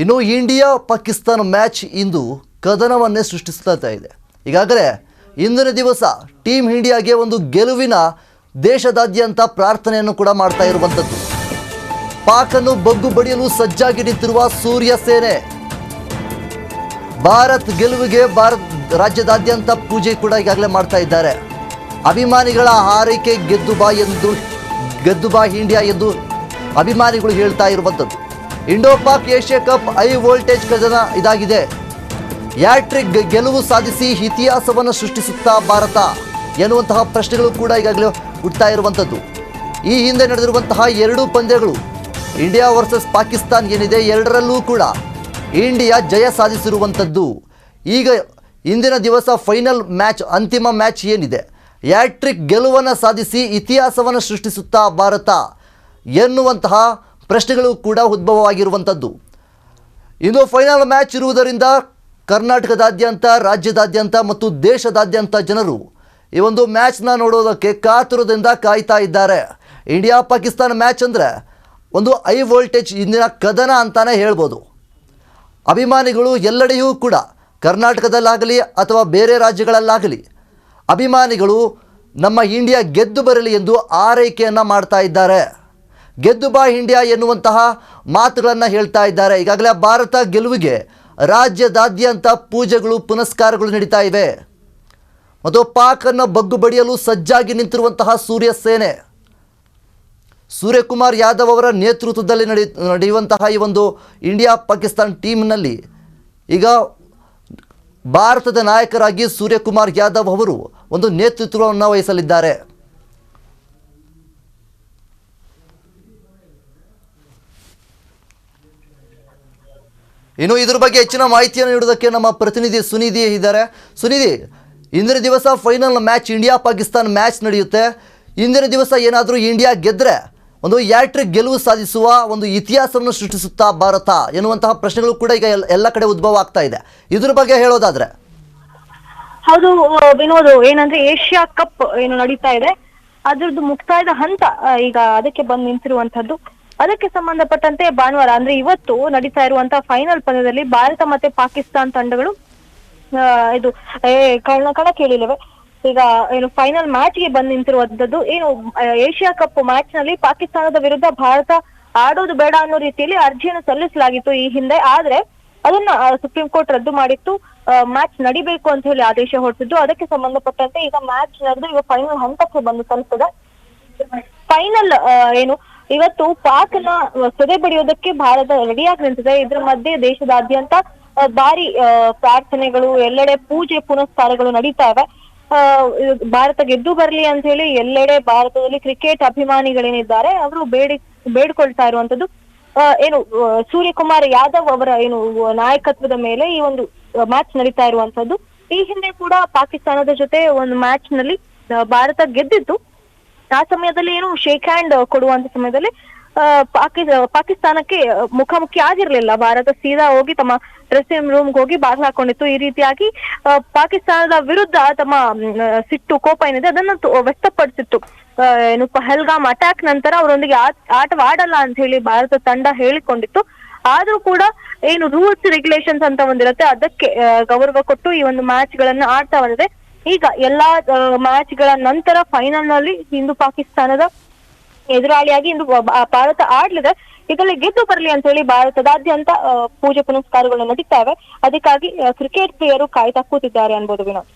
ಇನ್ನು India Pakistan match ಇಂದು ಕದನವನ್ನೇ ಸೃಷ್ಟಿಸ್ತಾ ಇದೆ. ಈಗಾಗಲೇ ಇಂದಿನ ದಿವಸ ಟೀಮ್ ಇಂಡಿಯಾಗೆ ಒಂದು ಗೆಲುವಿನ ದೇಶದಾದ್ಯಂತ ಪ್ರಾರ್ಥನೆಯನ್ನು ಕೂಡ ಮಾಡ್ತಾ ಇರುವಂಥದ್ದು. ಪಾಕನ್ನು ಬಗ್ಗು ಬಡಿಯಲು ಸಜ್ಜಾಗಿ ನಿಂತಿರುವ ಸೂರ್ಯ ಸೇನೆ. ಭಾರತ್ ಗೆಲುವಿಗೆ ರಾಜ್ಯದಾದ್ಯಂತ ಪೂಜೆ ಕೂಡ ಈಗಾಗಲೇ ಮಾಡ್ತಾ ಇದ್ದಾರೆ. ಅಭಿಮಾನಿಗಳ ಹಾರೈಕೆ ಗೆದ್ದು ಬಾ ಇಂಡಿಯಾ ಎಂದು ಅಭಿಮಾನಿಗಳು ಹೇಳ್ತಾ ಇರುವಂಥದ್ದು. Indo Pak Asia cup high voltage ಕದನ ಇದಾಗಿದೆ. ಹ್ಯಾಟ್ರಿಕ್ ಗೆಲುವು ಸಾಧಿಸಿ ಇತಿಹಾಸವನ್ನು ಸೃಷ್ಟಿಸುತ್ತಾ ಭಾರತ ಎನ್ನುವಂತಹ ಪ್ರಶ್ನೆಗಳು ಕೂಡ ಈಗಾಗಲೇ ಹುಟ್ಟುತ್ತಾ ಇರುವಂಥದ್ದು. ಈ ಹಿಂದೆ ನಡೆದಿರುವಂತಹ ಎರಡು ಪಂದ್ಯಗಳು ಇಂಡಿಯಾ ವರ್ಸಸ್ ಪಾಕಿಸ್ತಾನ್ ಏನಿದೆ, ಎರಡರಲ್ಲೂ ಕೂಡ ಇಂಡಿಯಾ ಜಯ ಸಾಧಿಸಿರುವಂಥದ್ದು. ಈಗ ಇಂದಿನ ದಿವಸ ಫೈನಲ್ ಮ್ಯಾಚ್, ಅಂತಿಮ ಮ್ಯಾಚ್ ಏನಿದೆ, ಹ್ಯಾಟ್ರಿಕ್ ಗೆಲುವನ್ನು ಸಾಧಿಸಿ ಇತಿಹಾಸವನ್ನು ಸೃಷ್ಟಿಸುತ್ತಾ ಭಾರತ ಎನ್ನುವಂತಹ ಪ್ರಶ್ನೆಗಳು ಕೂಡ ಉದ್ಭವವಾಗಿರುವಂಥದ್ದು. ಇನ್ನು ಫೈನಲ್ ಮ್ಯಾಚ್ ಇರುವುದರಿಂದ ಕರ್ನಾಟಕದಾದ್ಯಂತ, ರಾಜ್ಯದಾದ್ಯಂತ ಮತ್ತು ದೇಶದಾದ್ಯಂತ ಜನರು ಈ ಒಂದು ಮ್ಯಾಚ್ನ ನೋಡೋದಕ್ಕೆ ಕಾತುರದಿಂದ ಕಾಯ್ತಾ ಇದ್ದಾರೆ. ಇಂಡಿಯಾ ಪಾಕಿಸ್ತಾನ ಮ್ಯಾಚ್ ಅಂದರೆ ಒಂದು ಹೈ ವೋಲ್ಟೇಜ್ ಇಂದಿನ ಕದನ ಅಂತಾನೆ ಹೇಳ್ಬೋದು. ಅಭಿಮಾನಿಗಳು ಎಲ್ಲೆಡೆಯೂ ಕೂಡ, ಕರ್ನಾಟಕದಲ್ಲಾಗಲಿ ಅಥವಾ ಬೇರೆ ರಾಜ್ಯಗಳಲ್ಲಾಗಲಿ, ಅಭಿಮಾನಿಗಳು ನಮ್ಮ ಇಂಡಿಯಾ ಗೆದ್ದು ಬರಲಿ ಎಂದು ಆರೈಕೆಯನ್ನು ಮಾಡ್ತಾ ಇದ್ದಾರೆ. ಗೆದ್ದು ಬಾ ಇಂಡಿಯಾ ಎನ್ನುವಂತಹ ಮಾತುಗಳನ್ನು ಹೇಳ್ತಾ ಇದ್ದಾರೆ. ಈಗಾಗಲೇ ಭಾರತ ಗೆಲುವಿಗೆ ರಾಜ್ಯದಾದ್ಯಂತ ಪೂಜೆಗಳು, ಪುನಸ್ಕಾರಗಳು ನಡೀತಾ ಇವೆ. ಮತ್ತು ಪಾಕನ್ನು ಬಗ್ಗು ಬಡಿಯಲು ಸಜ್ಜಾಗಿ ನಿಂತಿರುವಂತಹ ಸೂರ್ಯ ಸೇನೆ, ಸೂರ್ಯಕುಮಾರ್ ಯಾದವ್ ಅವರ ನೇತೃತ್ವದಲ್ಲಿ ನಡೆಯುವಂತಹ ಈ ಒಂದು ಇಂಡಿಯಾ ಪಾಕಿಸ್ತಾನ್ ಟೀಮ್ನಲ್ಲಿ ಈಗ ಭಾರತದ ನಾಯಕರಾಗಿ ಸೂರ್ಯಕುಮಾರ್ ಯಾದವ್ ಅವರು ಒಂದು ನೇತೃತ್ವವನ್ನು ವಹಿಸಲಿದ್ದಾರೆ. ಇನ್ನು ಇದ್ರ ಬಗ್ಗೆ ಹೆಚ್ಚಿನ ಮಾಹಿತಿಯನ್ನು ನೀಡುವುದಕ್ಕೆ ನಮ್ಮ ಪ್ರತಿನಿಧಿ ಸುನಿಧಿ ಇದ್ದಾರೆ. ಸುನಿಧಿ, ಇಂದಿನ ದಿವಸ final match India Pakistan match ನಡೆಯುತ್ತೆ. ಇಂದಿನ ದಿವಸ ಏನಾದರೂ ಇಂಡಿಯಾ ಗೆದ್ದರೆ ಒಂದು ಹ್ಯಾಟ್ರಿಕ್ ಗೆಲುವು ಸಾಧಿಸುವ ಒಂದು ಇತಿಹಾಸವನ್ನು ಸೃಷ್ಟಿಸುತ್ತಾ ಭಾರತ ಎನ್ನುವಂತಹ ಪ್ರಶ್ನೆಗಳು ಕೂಡ ಈಗ ಎಲ್ಲ ಕಡೆ ಉದ್ಭವ ಆಗ್ತಾ ಇದೆ. ಇದ್ರ ಬಗ್ಗೆ ಹೇಳೋದಾದ್ರೆ? ಹೌದು ವಿನೋದ್, ಏನಂದ್ರೆ ಏಷ್ಯಾ ಕಪ್ ಏನು ನಡೀತಾ ಇದೆ ಅದ್ರದ್ದು ಮುಕ್ತಾಯದ ಹಂತ ಈಗ ಅದಕ್ಕೆ ಬಂದು ನಿಂತಿರುವಂತದ್ದು. ಅದಕ್ಕೆ ಸಂಬಂಧಪಟ್ಟಂತೆ ಭಾನುವಾರ ಅಂದ್ರೆ ಇವತ್ತು ನಡೀತಾ ಇರುವಂತಹ ಫೈನಲ್ ಪಂದ್ಯದಲ್ಲಿ ಭಾರತ ಮತ್ತೆ ಪಾಕಿಸ್ತಾನ್ ತಂಡಗಳು ಇದು ಕಣ ಕೇಳಿಲ್ಲವೆ. ಈಗ ಏನು ಫೈನಲ್ ಮ್ಯಾಚ್ ಗೆ ಬಂದು ನಿಂತಿರುವಂತದ್ದು. ಏನು ಏಷ್ಯಾ ಕಪ್ ಮ್ಯಾಚ್ ನಲ್ಲಿ ಪಾಕಿಸ್ತಾನದ ವಿರುದ್ಧ ಭಾರತ ಆಡೋದು ಬೇಡ ಅನ್ನೋ ರೀತಿಯಲ್ಲಿ ಅರ್ಜಿಯನ್ನು ಸಲ್ಲಿಸಲಾಗಿತ್ತು ಈ ಹಿಂದೆ. ಆದ್ರೆ ಅದನ್ನ ಸುಪ್ರೀಂ ಕೋರ್ಟ್ ರದ್ದು ಮಾಡಿತ್ತು. ಮ್ಯಾಚ್ ನಡಿಬೇಕು ಅಂತ ಹೇಳಿ ಆದೇಶ ಹೊರಟಿದ್ದು. ಅದಕ್ಕೆ ಸಂಬಂಧಪಟ್ಟಂತೆ ಈಗ ಮ್ಯಾಚ್ ನಡೆದು ಈಗ ಫೈನಲ್ ಹಂತಕ್ಕೆ ಬಂದು ತಲುಪಿದೆ. ಫೈನಲ್ ಏನು ಇವತ್ತು ಪಾಕ್ನ ಸೆದೆ ಬಡಿಯೋದಕ್ಕೆ ಭಾರತ ರೆಡಿಯಾಗಿ ನಿಂತಿದೆ. ಇದ್ರ ಮಧ್ಯೆ ದೇಶದಾದ್ಯಂತ ಭಾರಿ ಪ್ರಾರ್ಥನೆಗಳು, ಎಲ್ಲೆಡೆ ಪೂಜೆ ಪುನಸ್ಕಾರಗಳು ನಡೀತಾ ಇವೆ. ಭಾರತ ಗೆದ್ದು ಬರ್ಲಿ ಅಂತ ಹೇಳಿ ಎಲ್ಲೆಡೆ ಭಾರತದಲ್ಲಿ ಕ್ರಿಕೆಟ್ ಅಭಿಮಾನಿಗಳೇನಿದ್ದಾರೆ ಅವರು ಬೇಡ್ಕೊಳ್ತಾ ಇರುವಂತದ್ದು. ಏನು ಸೂರ್ಯಕುಮಾರ್ ಯಾದವ್ ಅವರ ಏನು ನಾಯಕತ್ವದ ಮೇಲೆ ಈ ಒಂದು ಮ್ಯಾಚ್ ನಡೀತಾ ಇರುವಂತದ್ದು. ಈ ಹಿಂದೆ ಕೂಡ ಪಾಕಿಸ್ತಾನದ ಜೊತೆ ಒಂದು ಮ್ಯಾಚ್ ನಲ್ಲಿ ಭಾರತ ಗೆದ್ದಿತ್ತು. ಆ ಸಮಯದಲ್ಲಿ ಏನು ಶೇಕ್ ಹ್ಯಾಂಡ್ ಕೊಡುವಂತ ಸಮಯದಲ್ಲಿ ಪಾಕಿಸ್ತಾನಕ್ಕೆ ಮುಖಾಮುಖಿ ಆಗಿರ್ಲಿಲ್ಲ. ಭಾರತ ಸೀದಾ ಹೋಗಿ ತಮ್ಮ ಡ್ರೆಸ್ಸಿಂಗ್ ರೂಮ್ ಹೋಗಿ ಬಾಗಿಲು ಹಾಕೊಂಡಿತ್ತು. ಈ ರೀತಿಯಾಗಿ ಪಾಕಿಸ್ತಾನದ ವಿರುದ್ಧ ತಮ್ಮ ಸಿಟ್ಟು, ಕೋಪ ಏನಿದೆ ಅದನ್ನು ವ್ಯಕ್ತಪಡಿಸಿತ್ತು. ಏನು ಪಹಲ್ಗಾಮ್ ಅಟ್ಯಾಕ್ ನಂತರ ಅವರೊಂದಿಗೆ ಆಟವಾಡಲ್ಲ ಅಂತ ಹೇಳಿ ಭಾರತ ತಂಡ ಹೇಳಿಕೊಂಡಿತ್ತು. ಆದ್ರೂ ಕೂಡ ಏನು ರೂಲ್ಸ್ ರೆಗ್ಯುಲೇಷನ್ಸ್ ಅಂತ ಒಂದಿರುತ್ತೆ, ಅದಕ್ಕೆ ಗೌರವ ಕೊಟ್ಟು ಈ ಒಂದು ಮ್ಯಾಚ್ ಗಳನ್ನ ಆಡ್ತಾ ಬಂದಿದೆ. ಈಗ ಎಲ್ಲಾ ಮ್ಯಾಚ್ ಗಳ ನಂತರ ಫೈನಲ್ ನಲ್ಲಿ ಇಂದು ಪಾಕಿಸ್ತಾನದ ಎದುರಾಳಿಯಾಗಿ ಇಂದು ಭಾರತ ಆಡ್ಲಿದೆ. ಇದರಲ್ಲಿ ಗೆದ್ದು ಬರಲಿ ಅಂತ ಹೇಳಿ ಭಾರತದಾದ್ಯಂತ ಪೂಜೆ ಪುನಸ್ಕಾರಗಳು ನಡೀತಾ ಇವೆ. ಅದಕ್ಕಾಗಿ ಕ್ರಿಕೆಟ್ ಪ್ರಿಯರು ಕಾಯ್ತಾ ಕೂತಿದ್ದಾರೆ ಅನ್ಬೋದು ವಿನೋದ್.